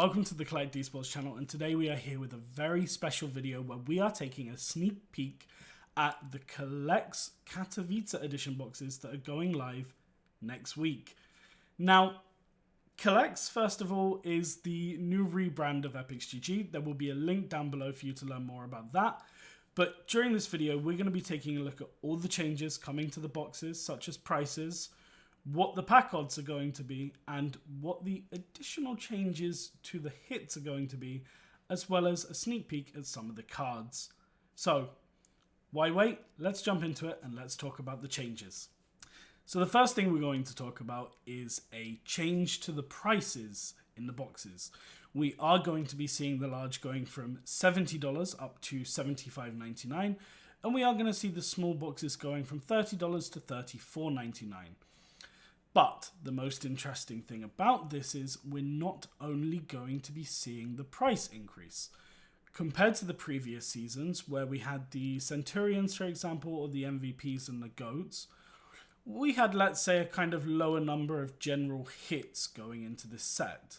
welcome to the Collect Esports channel, and today we are here with a very special video where we are taking a sneak peek at the KOLEX Katowice edition boxes that are going live next week. Now, KOLEX, first of all, is the new rebrand of EpicsGG. There will be a link down below for you to learn more about that. But during this video, we're going to be taking a look at all the changes coming to the boxes, such as prices, what the pack odds are going to be, and what the additional changes to the hits are going to be, as well as a sneak peek at some of the cards. So, why wait? Let's jump into it and let's talk about the changes. So the first thing we're going to talk about is a change to the prices in the boxes. We are going to be seeing the large going from $70 up to $75.99, and we are going to see the small boxes going from $30 to $34.99. But the most interesting thing about this is we're not only going to be seeing the price increase. Compared to the previous seasons where we had the Centurions, for example, or the MVPs and the GOATs, we had, let's say, a kind of lower number of general hits going into this set.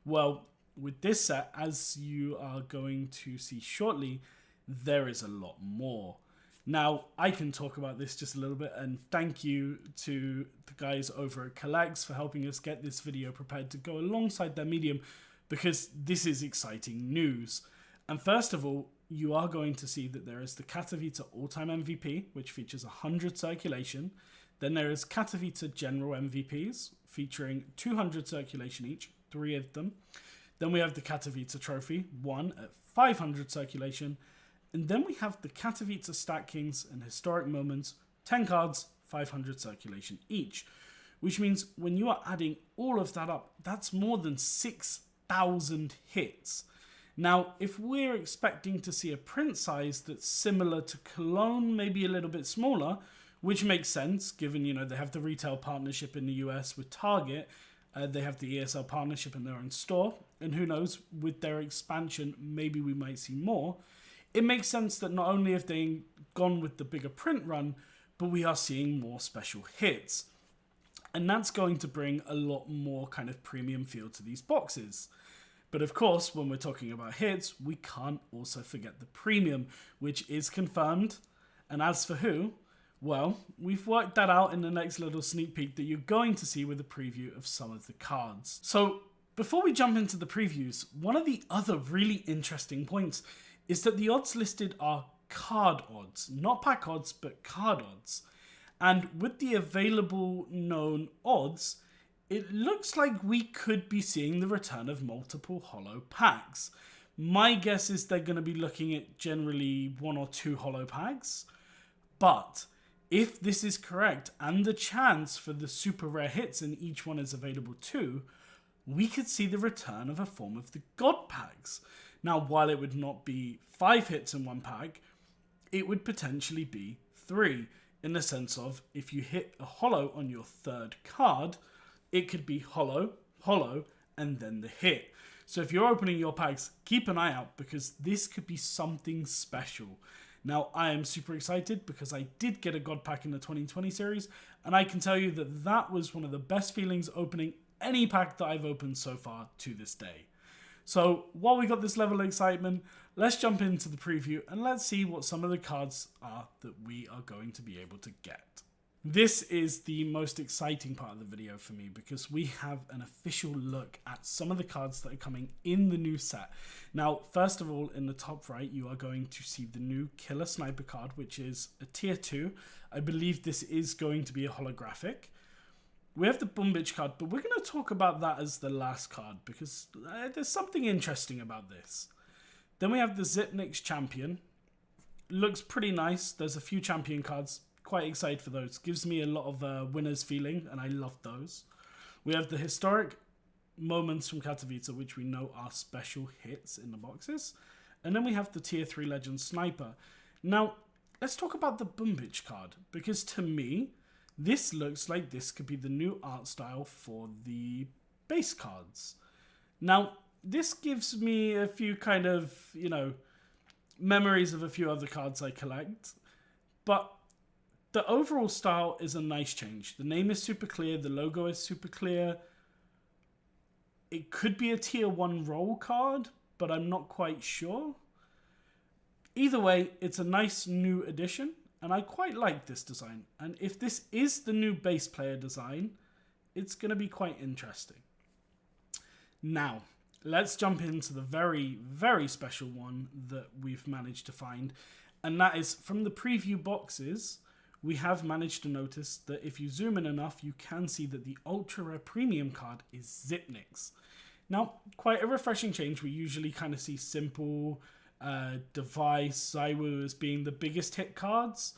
Well, with this set, as you are going to see shortly, there is a lot more. Now, I can talk about this just a little bit, and thank you to the guys over at KOLEX for helping us get this video prepared to go alongside their medium, because this is exciting news. And first of all, you are going to see that there is the Katowice All-Time MVP, which features 100 circulation. Then there is Katowice General MVPs, featuring 200 circulation each, 3 of them. Then we have the Katowice Trophy, 1 at 500 circulation. And then we have the Katowice Stat Kings and Historic Moments, 10 cards, 500 circulation each. Which means when you are adding all of that up, that's more than 6,000 hits. Now, if we're expecting to see a print size that's similar to Cologne, maybe a little bit smaller, which makes sense given, they have the retail partnership in the US with Target, they have the ESL partnership in their own store, and who knows, with their expansion, maybe we might see more. It makes sense that not only have they gone with the bigger print run, but we are seeing more special hits. And that's going to bring a lot more kind of premium feel to these boxes. But of course, when we're talking about hits, we can't also forget the premium, which is confirmed. And as for who, well, we've worked that out in the next little sneak peek that you're going to see with a preview of some of the cards. So before we jump into the previews, one of the other really interesting points is that the odds listed are card odds, not pack odds, but card odds. And with the available known odds, it looks like we could be seeing the return of multiple holo packs. My guess is they're going to be looking at generally 1 or 2 holo packs. But if this is correct, and the chance for the super rare hits in each one is available too, we could see the return of a form of the God packs. Now, while it would not be 5 hits in one pack, it would potentially be 3, in the sense of if you hit a holo on your 3rd card, it could be holo, holo, and then the hit. So if you're opening your packs, keep an eye out, because this could be something special. Now, I am super excited because I did get a God pack in the 2020 series, and I can tell you that that was one of the best feelings opening any pack that I've opened so far to this day. So while we got this level of excitement, let's jump into the preview and let's see what some of the cards are that we are going to be able to get. This is the most exciting part of the video for me because we have an official look at some of the cards that are coming in the new set. Now, first of all, in the top right, you are going to see the new Killer Sniper card, which is a tier 2. I believe this is going to be a holographic. We have the Bumbic card, but we're going to talk about that as the last card because there's something interesting about this. Then we have the Zipnik's Champion. Looks pretty nice. There's a few champion cards. Quite excited for those. Gives me a lot of winners feeling, and I love those. We have the Historic Moments from Katowice, which we know are special hits in the boxes. And then we have the Tier 3 Legend Sniper. Now, let's talk about the Bumbic card, because to me, this looks like this could be the new art style for the base cards. Now, this gives me a few kind of, memories of a few other cards I collect. But the overall style is a nice change. The name is super clear. The logo is super clear. It could be a tier 1 roll card, but I'm not quite sure. Either way, it's a nice new addition, and I quite like this design. And if this is the new base player design, it's going to be quite interesting. Now, let's jump into the very, very special one that we've managed to find. And that is from the preview boxes, we have managed to notice that if you zoom in enough, you can see that the ultra rare premium card is Zipnix. Now, quite a refreshing change. We usually kind of see Simple, Device, Zywoo as being the biggest hit cards.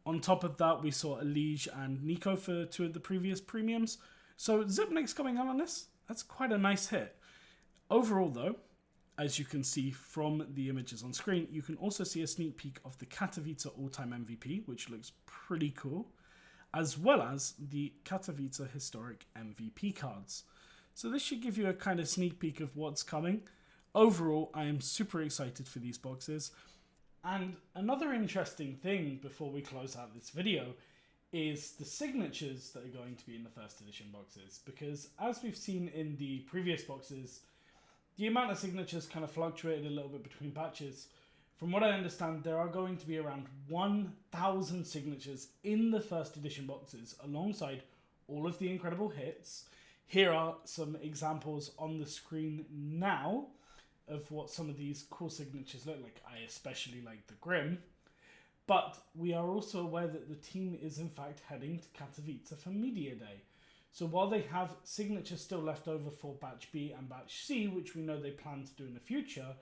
On top of that, we saw Elige and Nico for 2 of the previous premiums. So Zipnix coming out on this, that's quite a nice hit. Overall though, as you can see from the images on screen, you can also see a sneak peek of the Katowice all-time MVP, which looks pretty cool, as well as the Katowice historic MVP cards. So this should give you a kind of sneak peek of what's coming. Overall, I am super excited for these boxes. And another interesting thing before we close out this video is the signatures that are going to be in the first edition boxes. Because as we've seen in the previous boxes, the amount of signatures kind of fluctuated a little bit between batches. From what I understand, there are going to be around 1,000 signatures in the first edition boxes alongside all of the incredible hits. Here are some examples on the screen now of what some of these cool signatures look like. I especially like the Grim. But we are also aware that the team is in fact heading to Katowice for Media Day. So while they have signatures still left over for Batch B and Batch C, which we know they plan to do in the future,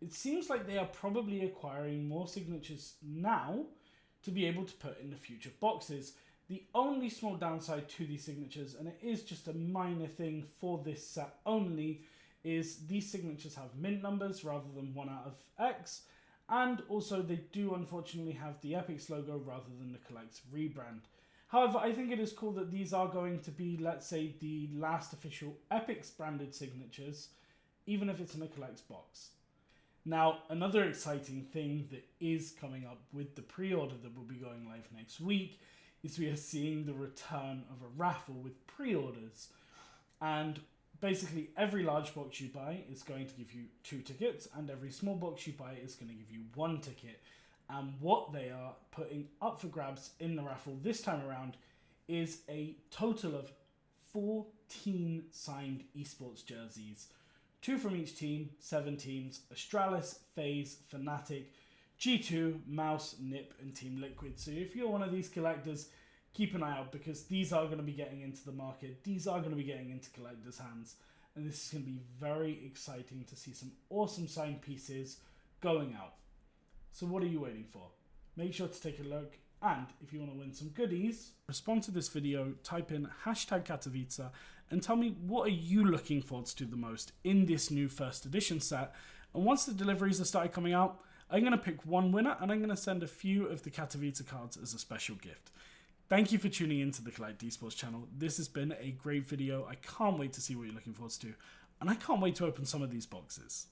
it seems like they are probably acquiring more signatures now to be able to put in the future boxes. The only small downside to these signatures, and it is just a minor thing for this set only, is these signatures have mint numbers rather than 1 out of X, and also they do unfortunately have the Epix logo rather than the KOLEX rebrand. However, I think it is cool that these are going to be, let's say, the last official Epix branded signatures, even if it's in a KOLEX box. Now, another exciting thing that is coming up with the pre-order that will be going live next week is we are seeing the return of a raffle with pre-orders. And basically every large box you buy is going to give you 2 tickets, and every small box you buy is going to give you 1 ticket. And what they are putting up for grabs in the raffle this time around is a total of 14 signed esports jerseys. 2 from each team, 7 teams: Astralis, FaZe, Fnatic, G2, Mouse, Nip, and Team Liquid. So if you're one of these collectors, keep an eye out, because these are going to be getting into the market. These are going to be getting into collectors' hands. And this is going to be very exciting to see some awesome signed pieces going out. So what are you waiting for? Make sure to take a look. And if you want to win some goodies, respond to this video, type in #Katowice, and tell me what are you looking forward to the most in this new first edition set. And once the deliveries have started coming out, I'm going to pick one winner, and I'm going to send a few of the Katowice cards as a special gift. Thank you for tuning into the Collect Esports channel. This has been a great video. I can't wait to see what you're looking forward to, and I can't wait to open some of these boxes.